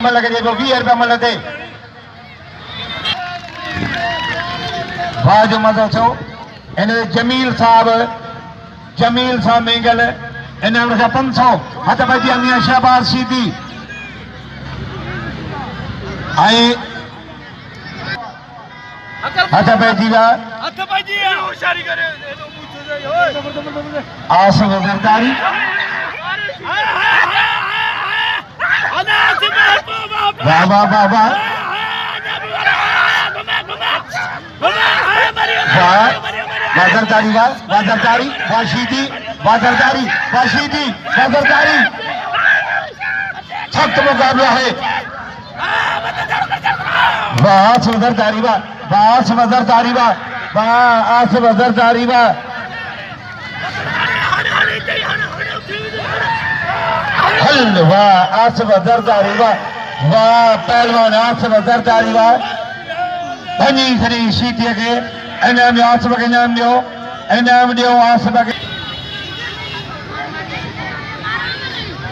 मल के जेको 20 रुपया मल ते वाह जो मज़ो छो इन जमील साहब मेंगल इन 500 हथ बजी मियां शहबाज सीधी आई हथ बजी वा होशियारी करे आस वफादारी वाह वाह वाह वाह वाजरदारी वाजरदारी वाशीदी वाजरदारी वाशीदी वाजरदारी सख्त मुकाबला है। वाह वजरदारी वाह वजरदारी वाह आस वजरदारी वाह हल वाह आस वजरदारी वाह पहलवान आस वजरदारी वाह भनी खरी शीटी के इनाम आसब के इनाम दियो इनाम दियो आसब के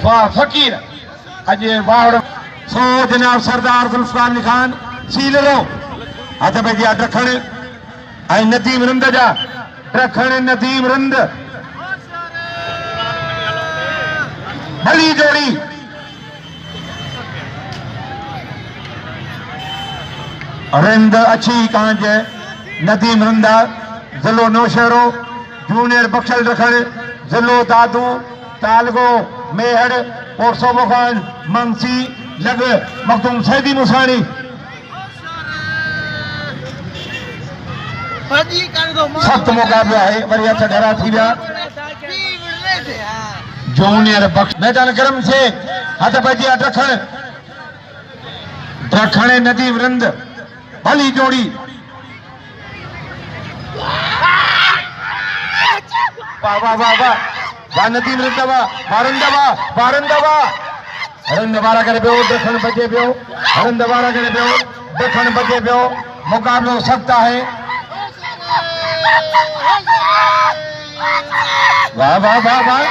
वाह फकीर अजे वाह सो जनाब सरदार जुल्फकार खान सीलरो हथ पे जा रखण आई नदीम रंद जा रखण नदीम रंद भली जोड़ी रिंद अच्छी कांज नदीम रंदा जिलो नौशहरो जूनियर बख्शल रखण जिलो दादू तालगो मेहड़ पोरसो मुखान मंसी लग मखदूम सैदी मुसानी सख्त मुकाबला है वरी हथ घरा थी विया जूनियर बख्श मैदान गरम से हथ बजी रखण नदीम रंद भली जोड़ी वाह वाह वाह वाह नदीम रंदवा वारंदवा रंद वारा करे पियो दखण बजे पियो रंद वारा करे पियो दखण बजे पियो मुकाबलो सख्त है। वाह वाह वाह वाह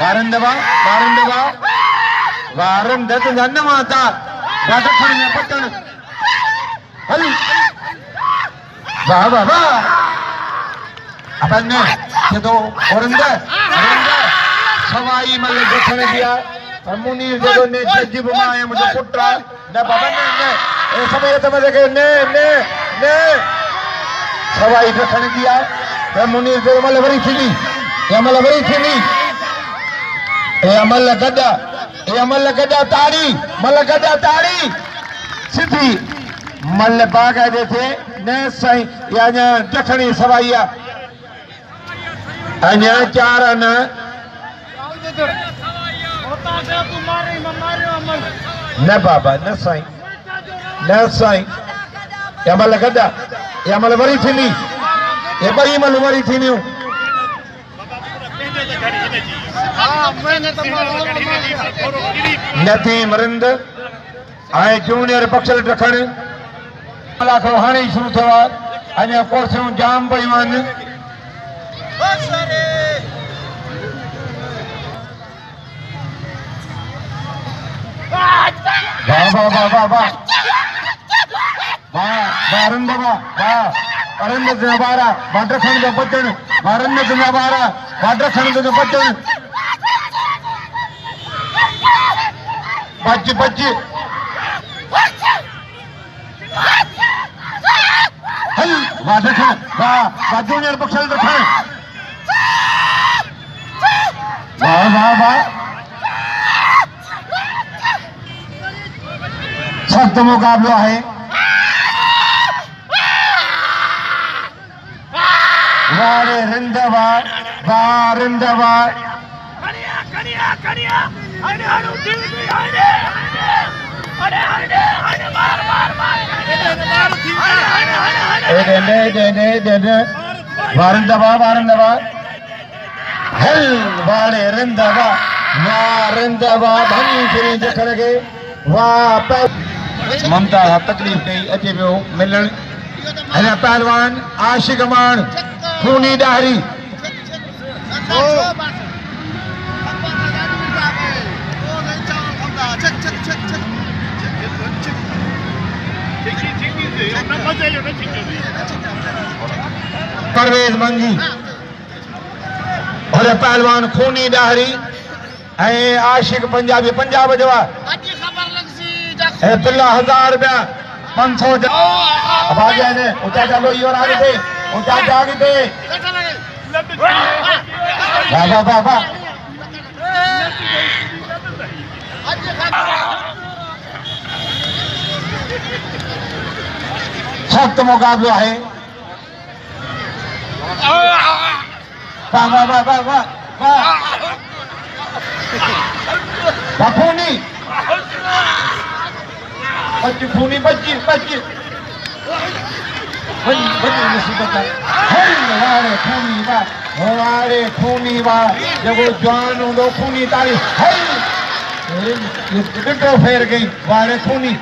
वारंदवा वारंद न माता दखण में पटन हल वाह वाह वाह अपन ने तो औरंद सवाई मल दखण दिया मुनीर जो ने जजिब माए मुझे पुट्रा न बाबा ने ए समय तो मजे के ने सवाई दखण दिया त मुनीर जो मल वरी थी ए अमल गदा ताड़ी मल गदा ताड़ी सिद्धि मल बाग थे न साईं या दखणी सवाईया अञा चार न न बाबा न साईं अमल गदा अमल वरी थींदी ये बई मल वरी थींदियूं नदीम रंद आए जूनियर बख्शल रखण मलाखरो हाणे ही शुरू थियो आहे अञा कोर्सियूं जाम पयूं आहिनि वाह वाह वाह वाह वाह वाह वारंद वाह अरंद जबारा वाटर खण जो बचण वारंद जबारा वाटर खण जो बचण बच हल वाटर खण वाह जूनियर बख्शल रखण वाह वाह वाह सख्त मुकाबला है। वारे रिंदवा वारिंदवा वारंदवा हल वारे रिंदवा वारिंदवा भनी फिरी दखण के वाह ममता तकलीफ कई अचे पियो मिलण हिन पहलवान आशिक मान खूनी डाहरी परवेज मंगी और पहलवान खूनी डाहरी ऐं आशिक पंजाबी पंजाब जो बिल्ला 1000 रुपया 500 अब आ गया ने ऊंचा चलो और आगे थे ऊंचा आगे थे वाह वाह वाह वाह सख्त मुकाबला है वाह वाह वाह वाह वाह वाह खूनी बच्ची खूनी बच्ची बच्ची मुसीबत हरे खूनी वाह जब वो जवान हो खूनी तारी ॾिठो फेर गई वारे खूनी